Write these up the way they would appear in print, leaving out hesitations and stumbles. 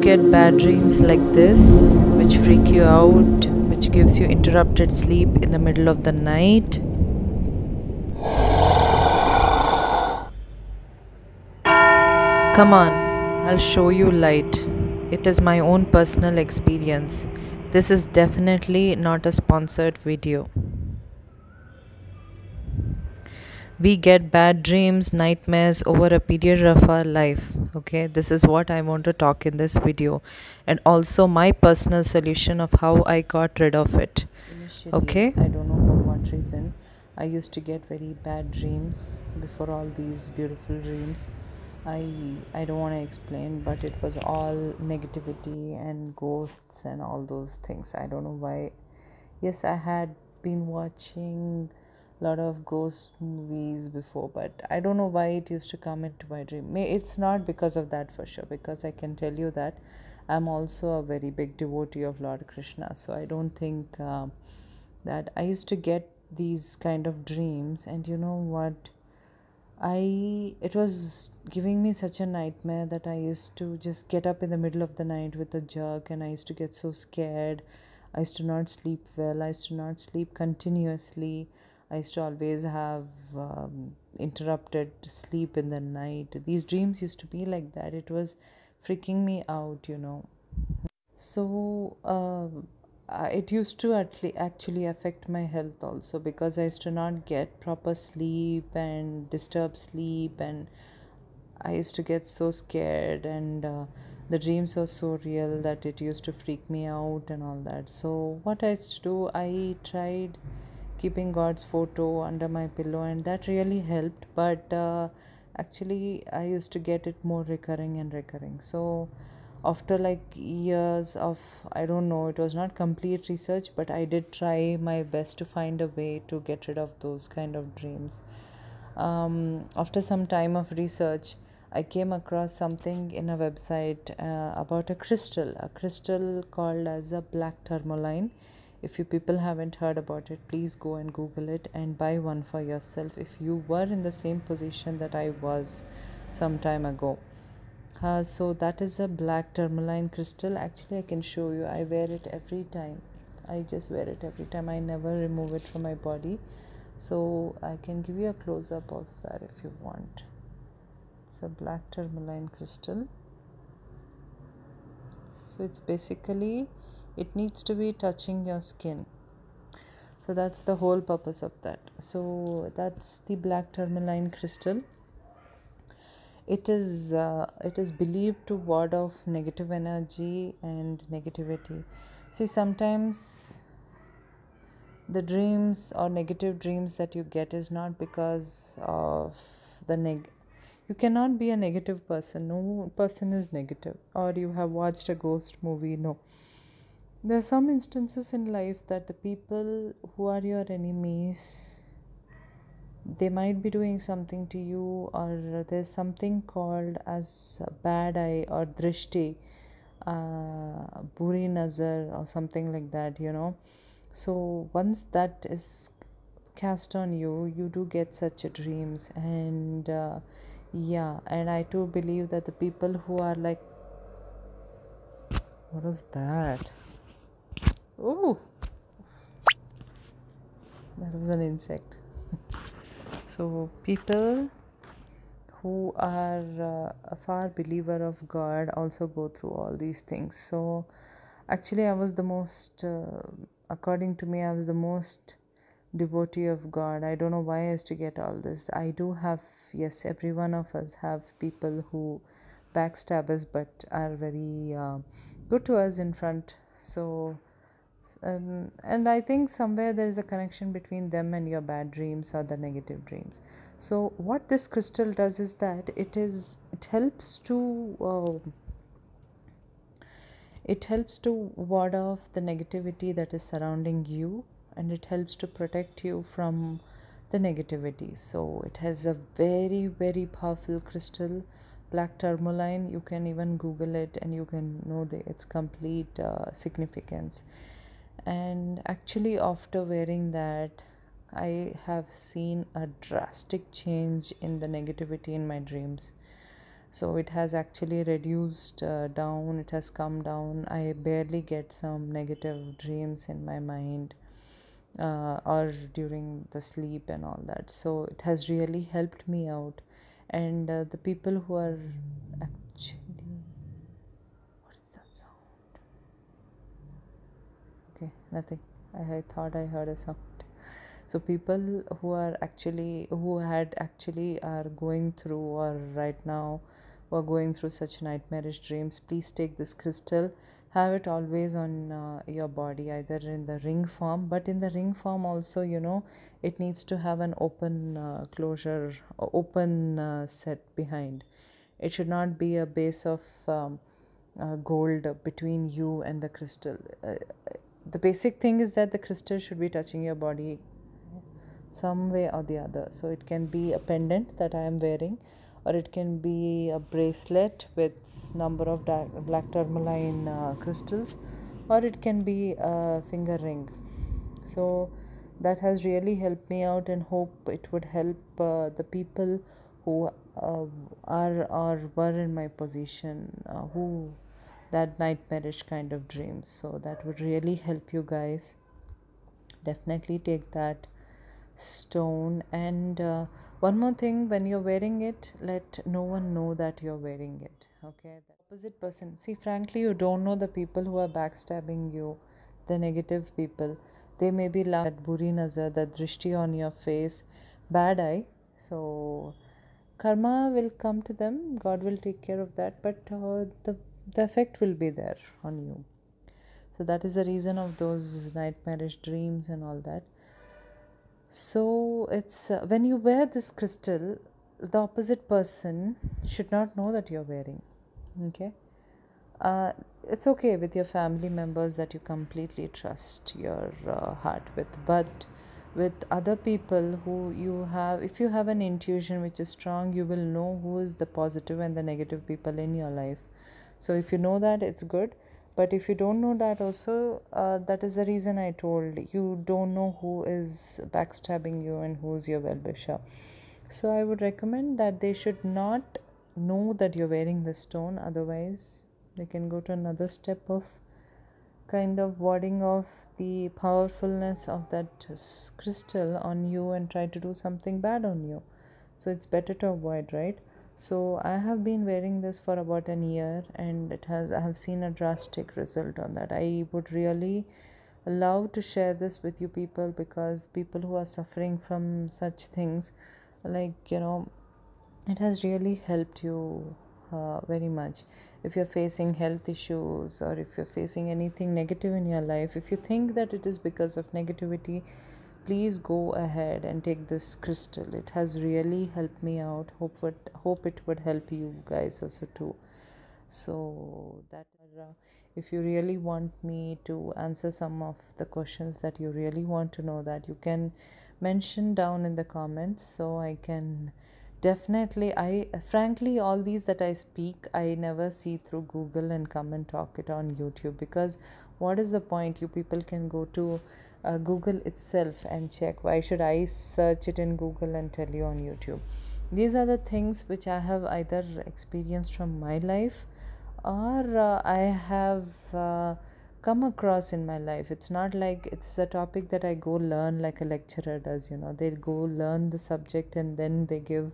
get bad dreams like this, which freak you out, which gives you interrupted sleep in the middle of the night? Come on, I'll show you light. It is my own personal experience. This is definitely not a sponsored video. We get bad dreams, nightmares over a period of our life. Okay, this is what I want to talk in this video, and also my personal solution of how I got rid of it. Initially, okay, I don't know for what reason I used to get very bad dreams before all these beautiful dreams. I don't want to explain, but it was all negativity and ghosts and all those things. I don't know why. Yes, I had been watching a lot of ghost movies before, but I don't know why it used to come into my dream. It's not because of that for sure, because I can tell you that I'm also a very big devotee of Lord Krishna. So I don't think that I used to get these kind of dreams. And you know what? It was giving me such a nightmare that I used to just get up in the middle of the night with a jerk, and I used to get so scared. I used to not sleep well. I used to not sleep continuously. I used to always have interrupted sleep in the night. These dreams used to be like that. It was freaking me out. So it used to actually affect my health also, because I used to not get proper sleep and disturb sleep, and I used to get so scared, and the dreams were so real that it used to freak me out and all that. So what I used to do, I tried keeping God's photo under my pillow, and that really helped. But actually I used to get it more recurring and recurring. So after like years of, I don't know, it was not complete research, but I did try my best to find a way to get rid of those kind of dreams. After some time of research, I came across something in a website about a crystal called as a black tourmaline. If you people haven't heard about it, please go and Google it and buy one for yourself if you were in the same position that I was some time ago. So that is a black tourmaline crystal. Actually, I can show you. I wear it every time. I just wear it every time. I never remove it from my body. So I can give you a close-up of that if you want. It's a black tourmaline crystal. So it's basically, it needs to be touching your skin. So that's the whole purpose of that. So that's the black tourmaline crystal. It is believed to ward off negative energy and negativity. See, sometimes the dreams or negative dreams that you get is not because of you cannot be a negative person. No person is negative. Or you have watched a ghost movie. No. There are some instances in life that the people who are your enemies, they might be doing something to you, or there's something called as bad eye or drishti, buri nazar or something like that. So once that is cast on you, you do get such a dreams. And yeah, and I too believe that the people who are like, what was that? Oh, that was an insect. So people who are a far believer of God also go through all these things. So actually I was the most according to me, I was the most devotee of God. I don't know why I used to get all this. I do have, yes, every one of us have people who backstab us but are very good to us in front. So and I think somewhere there is a connection between them and your bad dreams or the negative dreams. So what this crystal does is that it helps to ward off the negativity that is surrounding you, and it helps to protect you from the negativity. So it has a very, very powerful crystal, black tourmaline. You can even Google it and you can know its complete significance. And actually, after wearing that, I have seen a drastic change in the negativity in my dreams. So it has actually reduced down, it has come down. I barely get some negative dreams in my mind or during the sleep and all that. So it has really helped me out. And the people who are actually, what's that sound? Okay, nothing. I thought I heard a sound. So people who are actually, who had actually are going through, or right now who are going through such nightmarish dreams, please take this crystal. Have it always on your body, either in the ring form, but in the ring form also, it needs to have an open closure, open set behind. It should not be a base of gold between you and the crystal. The basic thing is that the crystal should be touching your body some way or the other. So it can be a pendant that I am wearing, or it can be a bracelet with number of black tourmaline crystals, or it can be a finger ring. So that has really helped me out, and hope it would help the people who are or were in my position, who that nightmarish kind of dreams. So that would really help you guys. Definitely take that stone. And one more thing, when you're wearing it, let no one know that you're wearing it. Okay, the opposite person, see, frankly, you don't know the people who are backstabbing you, the negative people. They may be that buri nazar, that drishti on your face, bad eye. So karma will come to them, God will take care of that, but the effect will be there on you. So that is the reason of those nightmarish dreams and all that. So it's when you wear this crystal, the opposite person should not know that you're wearing. Okay, it's okay with your family members that you completely trust your heart with, but with other people who you have, if you have an intuition which is strong, you will know who is the positive and the negative people in your life. So if you know that, it's good. But if you don't know that also, that is the reason I told you don't know who is backstabbing you and who's your well-wisher. So I would recommend that they should not know that you're wearing the stone, otherwise they can go to another step of kind of warding off the powerfulness of that crystal on you and try to do something bad on you. So it's better to avoid, right? So I have been wearing this for about an year, and I have seen a drastic result on that. I would really love to share this with you people, because people who are suffering from such things, like, it has really helped you very much. If you're facing health issues, or if you're facing anything negative in your life, if you think that it is because of negativity, please go ahead and take this crystal. It has really helped me out. Hope it would help you guys also too. So that if you really want me to answer some of the questions that you really want to know, that you can mention down in the comments, so I can definitely, I frankly, all these that I speak, I never see through Google and come and talk it on YouTube, because what is the point? You people can go to Google itself and check. Why should I search it in Google and tell you on YouTube? These are the things which I have either experienced from my life, or I have come across in my life. It's not like it's a topic that I go learn like a lecturer does. They go learn the subject and then they give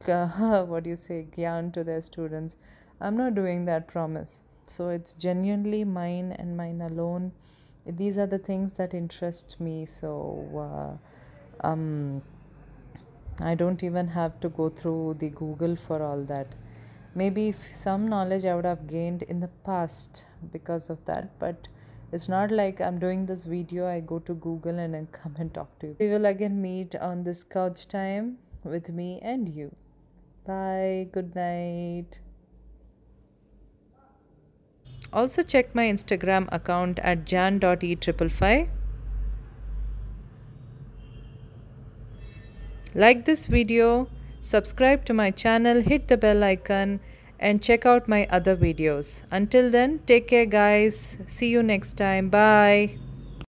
what do you say, gyan to their students. I'm not doing that, promise. So it's genuinely mine and mine alone. These are the things that interest me. So I don't even have to go through the Google for all that. Maybe some knowledge I would have gained in the past because of that, but it's not like I'm doing this video, I go to Google and then come and talk to you. We will again meet on this couch time with me and you. Bye. Good night. Also check my Instagram account at jan.e555. Like this video, subscribe to my channel, hit the bell icon, and check out my other videos. Until then, take care guys. See you next time. Bye.